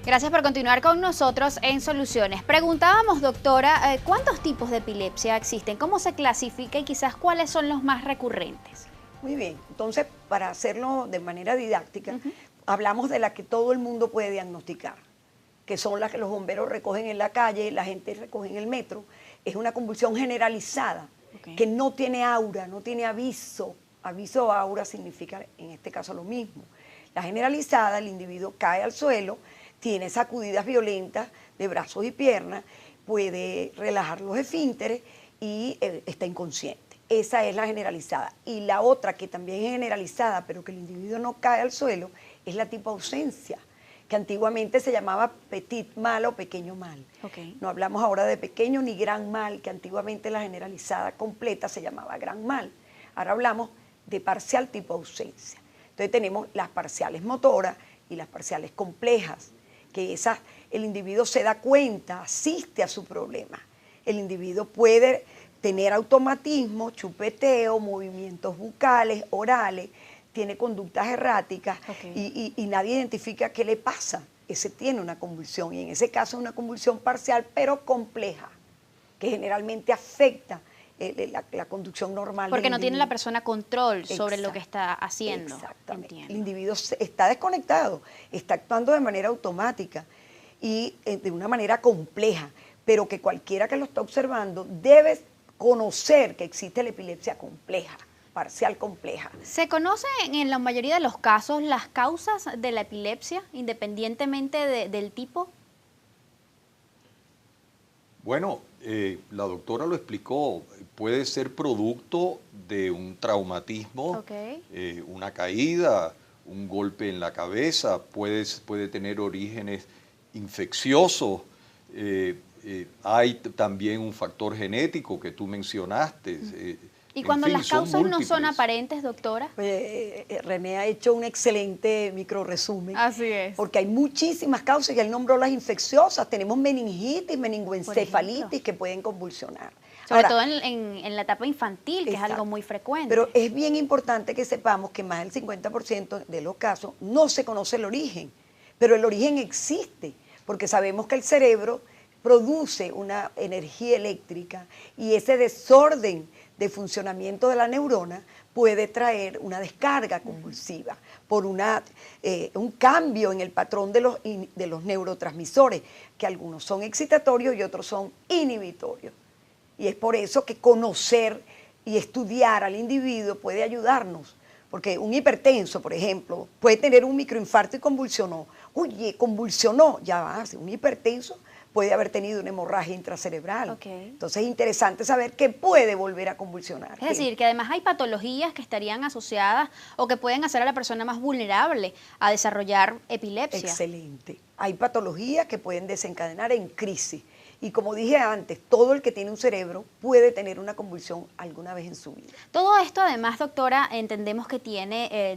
Gracias por continuar con nosotros en Soluciones. Preguntábamos, doctora, ¿cuántos tipos de epilepsia existen? ¿Cómo se clasifica y quizás cuáles son los más recurrentes? Muy bien, entonces para hacerlo de manera didáctica, hablamos de la que todo el mundo puede diagnosticar, que son las que los bomberos recogen en la calle, la gente recoge en el metro. Es una convulsión generalizada, que no tiene aura, no tiene aviso. Aviso o aura significa en este caso lo mismo. La generalizada, el individuo cae al suelo, tiene sacudidas violentas de brazos y piernas, puede relajar los esfínteres y está inconsciente. Esa es la generalizada. Y la otra, que también es generalizada, pero que el individuo no cae al suelo, es la tipo ausencia, que antiguamente se llamaba petit mal o pequeño mal. No hablamos ahora de pequeño ni gran mal, que antiguamente la generalizada completa se llamaba gran mal. Ahora hablamos de parcial tipo ausencia. Entonces tenemos las parciales motoras y las parciales complejas, que esas el individuo se da cuenta, asiste a su problema. El individuo puede tener automatismo, chupeteo, movimientos bucales, orales, tiene conductas erráticas y nadie identifica qué le pasa. Ese tiene una convulsión y en ese caso es una convulsión parcial pero compleja, que generalmente afecta la conducción normal. Porque del no individuo. tiene la persona control sobre lo que está haciendo. Exactamente. Entiendo. El individuo está desconectado, está actuando de manera automática y de una manera compleja, pero que cualquiera que lo está observando debe conocer que existe la epilepsia compleja, parcial compleja. ¿Se conocen en la mayoría de los casos las causas de la epilepsia, independientemente del tipo? Bueno, la doctora lo explicó, puede ser producto de un traumatismo, una caída, un golpe en la cabeza, puede tener orígenes infecciosos, hay también un factor genético que tú mencionaste. ¿Y cuando en fin, las causas no son múltiples. aparentes, doctora? René ha hecho un excelente microresumen. Así es. Porque hay muchísimas causas y él nombró las infecciosas. Tenemos meningitis, meningoencefalitis que pueden convulsionar. Sobre Ahora, todo en la etapa infantil, que es algo muy frecuente. Pero es bien importante que sepamos que más del 50% de los casos no se conoce el origen, pero el origen existe, porque sabemos que el cerebro produce una energía eléctrica y ese desorden de funcionamiento de la neurona puede traer una descarga convulsiva por un cambio en el patrón de los neurotransmisores, que algunos son excitatorios y otros son inhibitorios. Y es por eso que conocer y estudiar al individuo puede ayudarnos, porque un hipertenso, por ejemplo, puede tener un microinfarto y convulsionó. Oye, convulsionó, ya va, un hipertenso puede haber tenido una hemorragia intracerebral. Entonces es interesante saber que puede volver a convulsionar. Es decir, que además hay patologías que estarían asociadas o que pueden hacer a la persona más vulnerable a desarrollar epilepsia. Excelente. Hay patologías que pueden desencadenar en crisis. Y como dije antes, todo el que tiene un cerebro puede tener una convulsión alguna vez en su vida. Todo esto además, doctora, entendemos que tiene,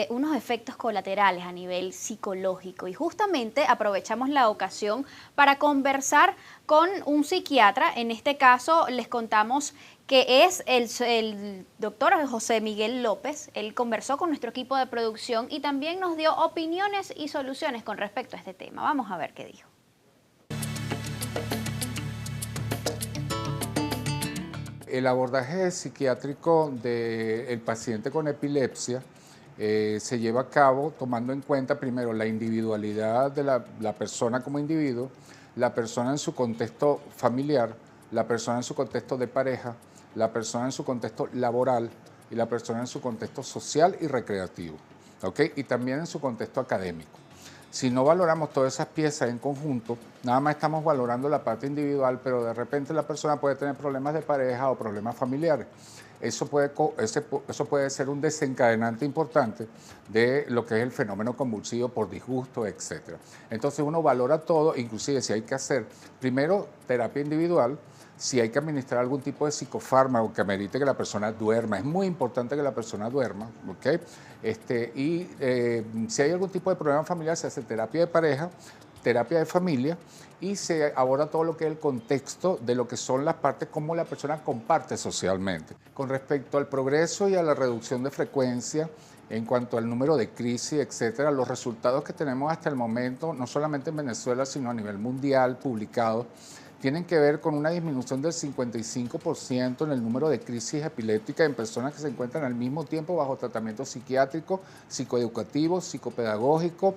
unos efectos colaterales a nivel psicológico. Y justamente aprovechamos la ocasión para conversar con un psiquiatra. En este caso les contamos que es el doctor José Miguel López. Él conversó con nuestro equipo de producción y también nos dio opiniones y soluciones con respecto a este tema. Vamos a ver qué dijo. El abordaje psiquiátrico del paciente con epilepsia se lleva a cabo tomando en cuenta primero la individualidad de la persona como individuo, la persona en su contexto familiar, la persona en su contexto de pareja, la persona en su contexto laboral y la persona en su contexto social y recreativo, y también en su contexto académico. Si no valoramos todas esas piezas en conjunto, nada más estamos valorando la parte individual, pero de repente la persona puede tener problemas de pareja o problemas familiares. Eso puede ser un desencadenante importante de lo que es el fenómeno convulsivo por disgusto, etc. Entonces uno valora todo, inclusive si hay que hacer primero terapia individual, si hay que administrar algún tipo de psicofármaco que amerite que la persona duerma. Es muy importante que la persona duerma, ¿ok? Si hay algún tipo de problema familiar, se hace terapia de pareja, terapia de familia y se aborda todo lo que es el contexto de lo que son las partes, cómo la persona comparte socialmente. Con respecto al progreso y a la reducción de frecuencia, en cuanto al número de crisis, etcétera, los resultados que tenemos hasta el momento, no solamente en Venezuela, sino a nivel mundial, publicados, tienen que ver con una disminución del 55% en el número de crisis epilépticas en personas que se encuentran al mismo tiempo bajo tratamiento psiquiátrico, psicoeducativo, psicopedagógico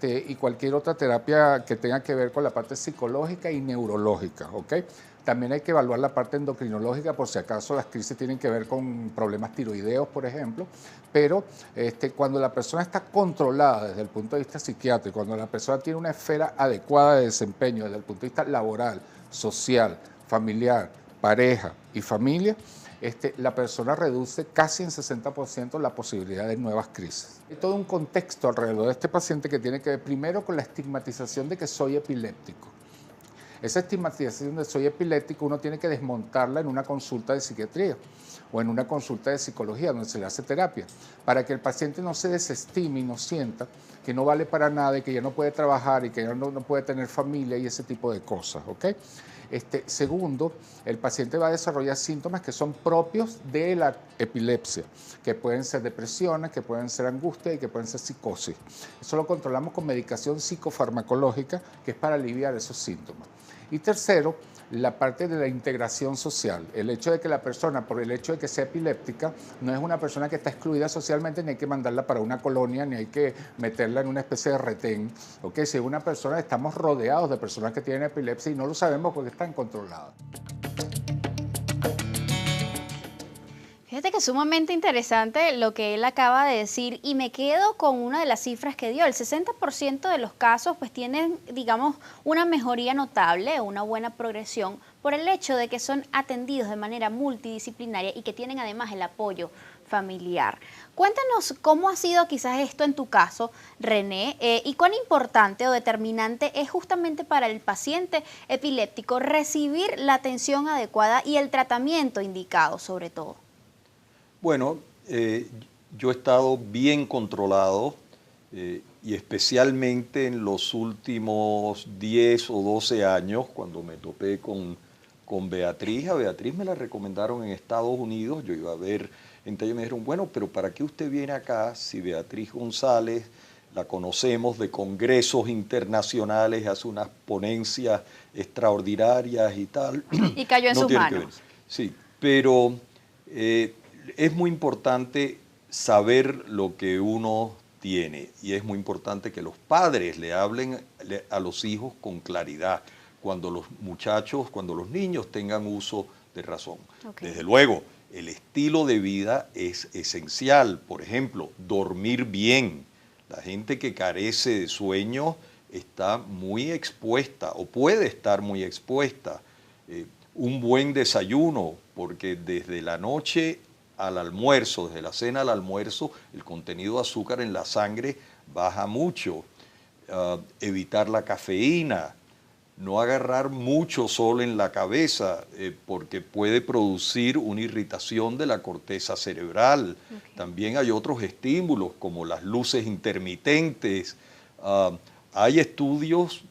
y cualquier otra terapia que tenga que ver con la parte psicológica y neurológica, ¿ok? También hay que evaluar la parte endocrinológica por si acaso las crisis tienen que ver con problemas tiroideos, por ejemplo, pero cuando la persona está controlada desde el punto de vista psiquiátrico, cuando la persona tiene una esfera adecuada de desempeño desde el punto de vista laboral, social, familiar, pareja y familia, la persona reduce casi en 60% la posibilidad de nuevas crisis. Hay todo un contexto alrededor de este paciente que tiene que ver primero con la estigmatización de que soy epiléptico. Esa estigmatización de soy epiléptico uno tiene que desmontarla en una consulta de psiquiatría o en una consulta de psicología donde se le hace terapia, para que el paciente no se desestime y no sienta que no vale para nada y que ya no puede trabajar y que ya no puede tener familia y ese tipo de cosas, ¿ok? Segundo, el paciente va a desarrollar síntomas que son propios de la epilepsia, que pueden ser depresiones, que pueden ser angustia y que pueden ser psicosis. Eso lo controlamos con medicación psicofarmacológica, que es para aliviar esos síntomas. Y tercero, la parte de la integración social. El hecho de que la persona, por el hecho de que sea epiléptica, no es una persona que está excluida socialmente, ni hay que mandarla para una colonia, ni hay que meterla en una especie de retén. ¿Okay? Si es una persona, estamos rodeados de personas que tienen epilepsia y no lo sabemos porque están controladas. Fíjate que es sumamente interesante lo que él acaba de decir y me quedo con una de las cifras que dio. El 60% de los casos pues tienen, digamos, una mejoría notable, una buena progresión por el hecho de que son atendidos de manera multidisciplinaria y que tienen además el apoyo familiar. Cuéntanos cómo ha sido quizás esto en tu caso, René, y cuán importante o determinante es justamente para el paciente epiléptico recibir la atención adecuada y el tratamiento indicado sobre todo. Bueno, yo he estado bien controlado y especialmente en los últimos 10 o 12 años, cuando me topé con Beatriz. A Beatriz me la recomendaron en Estados Unidos, yo iba a ver, entonces ellos me dijeron, bueno, pero ¿para qué usted viene acá si Beatriz González la conocemos de congresos internacionales, hace unas ponencias extraordinarias y tal? Y cayó en sus manos. Sí, pero es muy importante saber lo que uno tiene y es muy importante que los padres le hablen a los hijos con claridad cuando los muchachos, cuando los niños tengan uso de razón. Okay. Desde luego, el estilo de vida es esencial. Por ejemplo, dormir bien. La gente que carece de sueño está muy expuesta o puede estar muy expuesta. Un buen desayuno, porque desde la noche al almuerzo, desde la cena al almuerzo, el contenido de azúcar en la sangre baja mucho. Evitar la cafeína, no agarrar mucho sol en la cabeza, porque puede producir una irritación de la corteza cerebral. Okay. También hay otros estímulos, como las luces intermitentes. Hay estudios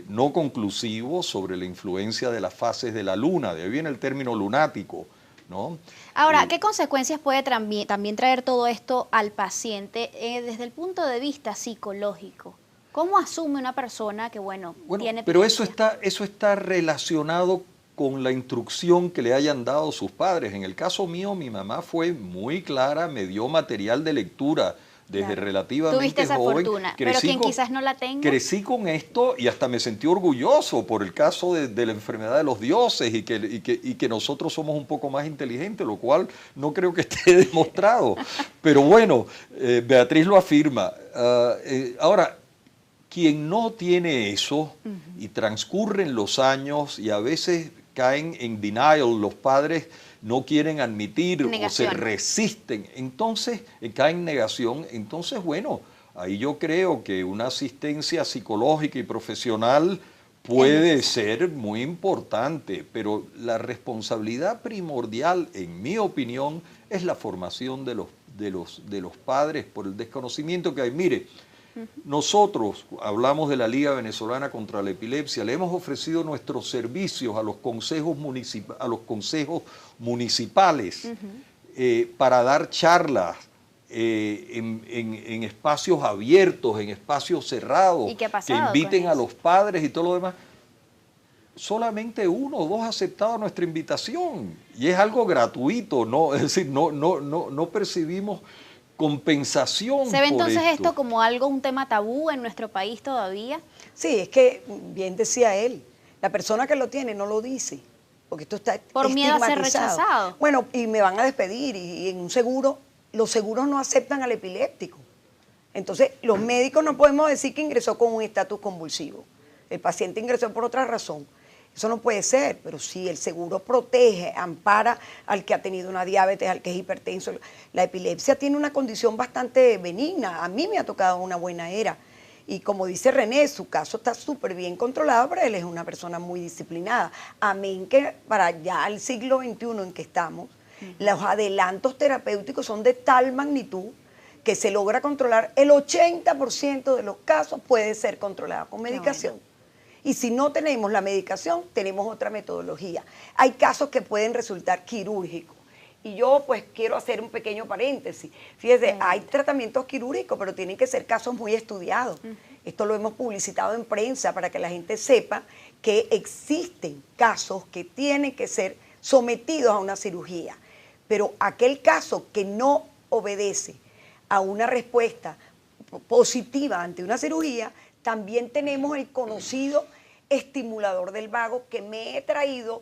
no conclusivos sobre la influencia de las fases de la luna, de ahí viene el término lunático, ¿no? Ahora, ¿qué consecuencias puede también traer todo esto al paciente desde el punto de vista psicológico? ¿Cómo asume una persona que, bueno tiene... Pero eso está relacionado con la instrucción que le hayan dado sus padres. En el caso mío, mi mamá fue muy clara, me dio material de lectura desde relativamente Tuviste esa joven. Fortuna, pero quien quizás no la tenga. Crecí con esto y hasta me sentí orgulloso por el caso de la enfermedad de los dioses y que nosotros somos un poco más inteligentes, lo cual no creo que esté demostrado. Pero bueno, Beatriz lo afirma. Ahora, quien no tiene eso y transcurren los años y a veces caen en denial, los padres no quieren admitir negación, o se resisten, entonces caen en negación, entonces bueno, ahí yo creo que una asistencia psicológica y profesional puede ser muy importante, pero la responsabilidad primordial, en mi opinión, es la formación de los padres por el desconocimiento que hay. Mire, nosotros, hablamos de la Liga Venezolana contra la Epilepsia, le hemos ofrecido nuestros servicios a los consejos municipales para dar charlas en espacios abiertos, en espacios cerrados, ¿Y qué ha que pasado inviten con a eso? los padres y todo lo demás. Solamente 1 o 2 ha aceptado nuestra invitación y es algo gratuito, ¿no? Es decir, no percibimos compensación ¿Se ve por entonces esto. esto como algo, un tema tabú en nuestro país todavía? Sí, es que bien decía él, la persona que lo tiene no lo dice, porque esto está Por miedo a ser estigmatizado. rechazado. Bueno, y me van a despedir y en un seguro, los seguros no aceptan al epiléptico. Entonces, los médicos no podemos decir que ingresó con un estatus convulsivo. El paciente ingresó por otra razón. Eso no puede ser, pero sí, el seguro protege, ampara al que ha tenido una diabetes, al que es hipertenso. La epilepsia tiene una condición bastante benigna. A mí me ha tocado una buena era. Y como dice René, su caso está súper bien controlado, pero él es una persona muy disciplinada. Amén que para ya el siglo XXI en que estamos, los adelantos terapéuticos son de tal magnitud que se logra controlar. El 80% de los casos puede ser controlado con medicación. Bueno. Y si no tenemos la medicación, tenemos otra metodología. Hay casos que pueden resultar quirúrgicos. Y yo pues quiero hacer un pequeño paréntesis. Fíjese, hay tratamientos quirúrgicos, pero tienen que ser casos muy estudiados. Esto lo hemos publicitado en prensa para que la gente sepa que existen casos que tienen que ser sometidos a una cirugía. Pero aquel caso que no obedece a una respuesta positiva ante una cirugía, también tenemos el conocido estimulador del vago que me he traído.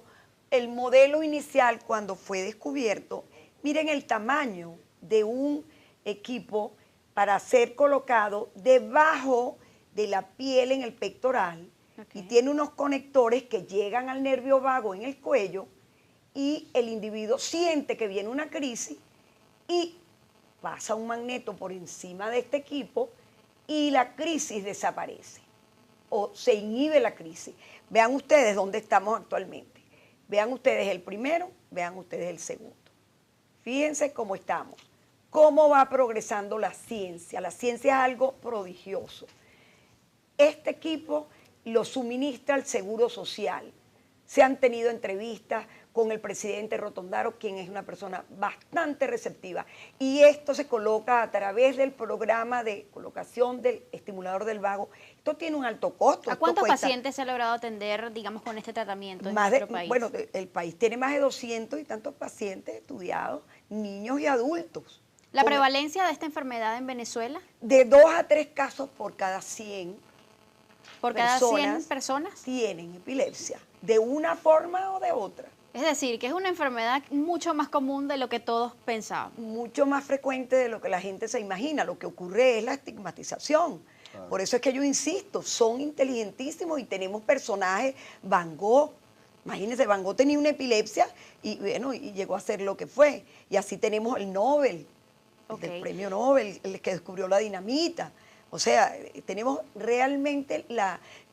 El modelo inicial cuando fue descubierto, miren el tamaño de un equipo para ser colocado debajo de la piel en el pectoral, y tiene unos conectores que llegan al nervio vago en el cuello y el individuo siente que viene una crisis y pasa un magneto por encima de este equipo y la crisis desaparece o se inhibe la crisis. Vean ustedes dónde estamos actualmente. Vean ustedes el primero, vean ustedes el segundo. Fíjense cómo estamos, cómo va progresando la ciencia. La ciencia es algo prodigioso. Este equipo lo suministra el Seguro Social. Se han tenido entrevistas con el presidente Rotondaro, quien es una persona bastante receptiva. Y esto se coloca a través del programa de colocación del estimulador del vago. Esto tiene un alto costo. ¿A cuántos pacientes se ha logrado atender, digamos, con este tratamiento en nuestro país? Bueno, el país tiene más de 200 y tantos pacientes estudiados, niños y adultos. ¿La prevalencia de esta enfermedad en Venezuela? De 2 a 3 casos por cada 100 ¿Por cada 100 personas? tienen epilepsia, de una forma o de otra. Es decir, que es una enfermedad mucho más común de lo que todos pensábamos. Mucho más frecuente de lo que la gente se imagina. Lo que ocurre es la estigmatización. Claro. Por eso es que yo insisto, son inteligentísimos y tenemos personajes. Van Gogh, imagínense, Van Gogh tenía una epilepsia y bueno, y llegó a ser lo que fue. Y así tenemos el Nobel, el premio Nobel, el que descubrió la dinamita. O sea, tenemos realmente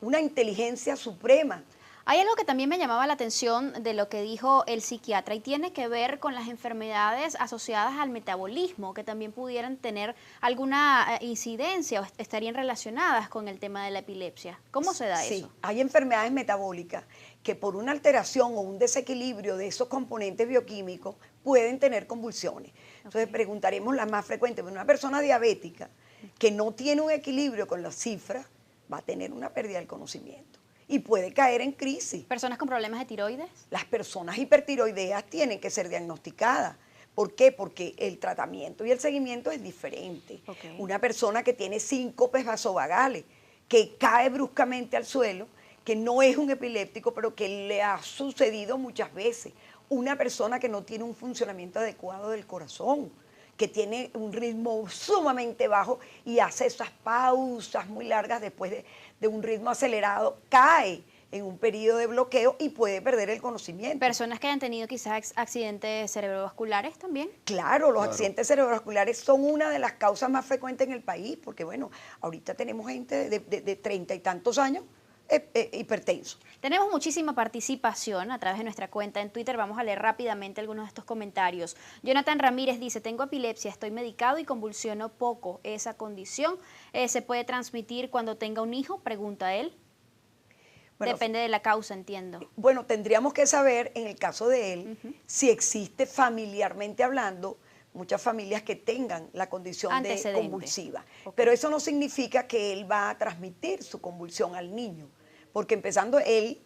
una inteligencia suprema. Hay algo que también me llamaba la atención de lo que dijo el psiquiatra y tiene que ver con las enfermedades asociadas al metabolismo, que también pudieran tener alguna incidencia o estarían relacionadas con el tema de la epilepsia. ¿Cómo se da eso? Sí, hay enfermedades metabólicas que por una alteración o un desequilibrio de esos componentes bioquímicos pueden tener convulsiones. Entonces preguntaremos las más frecuentes. Una persona diabética que no tiene un equilibrio con las cifras va a tener una pérdida del conocimiento y puede caer en crisis. ¿Personas con problemas de tiroides? Las personas hipertiroideas tienen que ser diagnosticadas. ¿Por qué? Porque el tratamiento y el seguimiento es diferente. Una persona que tiene síncopes vasovagales, que cae bruscamente al suelo, que no es un epiléptico, pero que le ha sucedido muchas veces. Una persona que no tiene un funcionamiento adecuado del corazón, que tiene un ritmo sumamente bajo y hace esas pausas muy largas después de un ritmo acelerado, cae en un periodo de bloqueo y puede perder el conocimiento. ¿Personas que hayan tenido quizás accidentes cerebrovasculares también? Claro, los accidentes cerebrovasculares son una de las causas más frecuentes en el país, porque bueno, ahorita tenemos gente de 30 y tantos años hipertenso. Tenemos muchísima participación a través de nuestra cuenta en Twitter. Vamos a leer rápidamente algunos de estos comentarios. Jonathan Ramírez dice: tengo epilepsia, estoy medicado y convulsiono poco. ¿Esa condición se puede transmitir cuando tenga un hijo? Pregunta él. Bueno, depende de la causa, entiendo. Bueno, tendríamos que saber, en el caso de él, si existe familiarmente hablando muchas familias que tengan la condición de Antecedente. convulsiva. Ok. Pero eso no significa que él va a transmitir su convulsión al niño, porque empezando él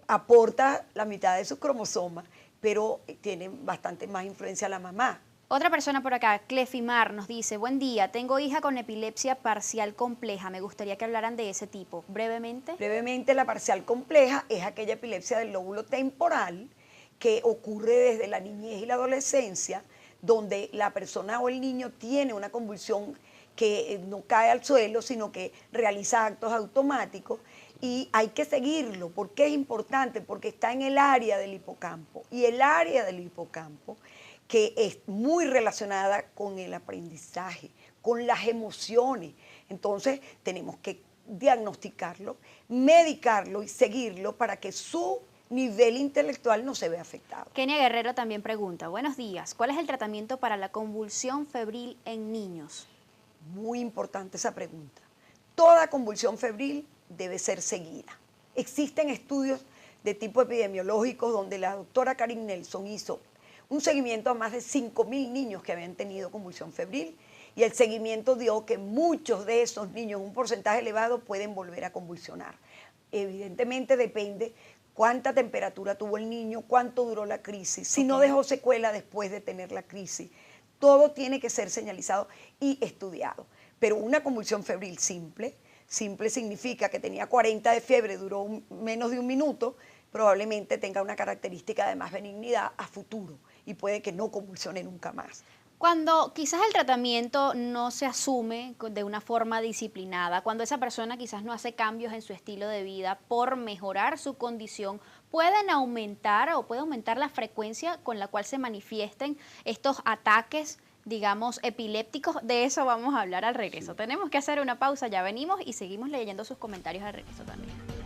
aporta la mitad de sus cromosomas, pero tiene bastante más influencia la mamá. Otra persona por acá, Clefimar, nos dice, buen día, tengo hija con epilepsia parcial compleja, me gustaría que hablaran de ese tipo, brevemente. Brevemente, la parcial compleja es aquella epilepsia del lóbulo temporal que ocurre desde la niñez y la adolescencia, donde la persona o el niño tiene una convulsión que no cae al suelo, sino que realiza actos automáticos, y hay que seguirlo. ¿Por qué es importante? Porque está en el área del hipocampo, y el área del hipocampo que es muy relacionada con el aprendizaje, con las emociones. Entonces tenemos que diagnosticarlo, medicarlo y seguirlo para que su nivel intelectual no se vea afectado. Kenia Guerrero también pregunta, buenos días, ¿cuál es el tratamiento para la convulsión febril en niños? Muy importante esa pregunta. Toda convulsión febril debe ser seguida. Existen estudios de tipo epidemiológico donde la doctora Karin Nelson hizo un seguimiento a más de 5.000 niños que habían tenido convulsión febril, y el seguimiento dio que muchos de esos niños, un porcentaje elevado, pueden volver a convulsionar. Evidentemente depende cuánta temperatura tuvo el niño, cuánto duró la crisis, si no dejó secuela después de tener la crisis. Todo tiene que ser señalizado y estudiado. Pero una convulsión febril simple significa que tenía 40 de fiebre, duró menos de un minuto, probablemente tenga una característica de más benignidad a futuro y puede que no convulsione nunca más. Cuando quizás el tratamiento no se asume de una forma disciplinada, cuando esa persona quizás no hace cambios en su estilo de vida por mejorar su condición, ¿pueden aumentar o puede aumentar la frecuencia con la cual se manifiesten estos ataques, digamos, epilépticos? De eso vamos a hablar al regreso. Tenemos que hacer una pausa, ya venimos y seguimos leyendo sus comentarios al regreso también.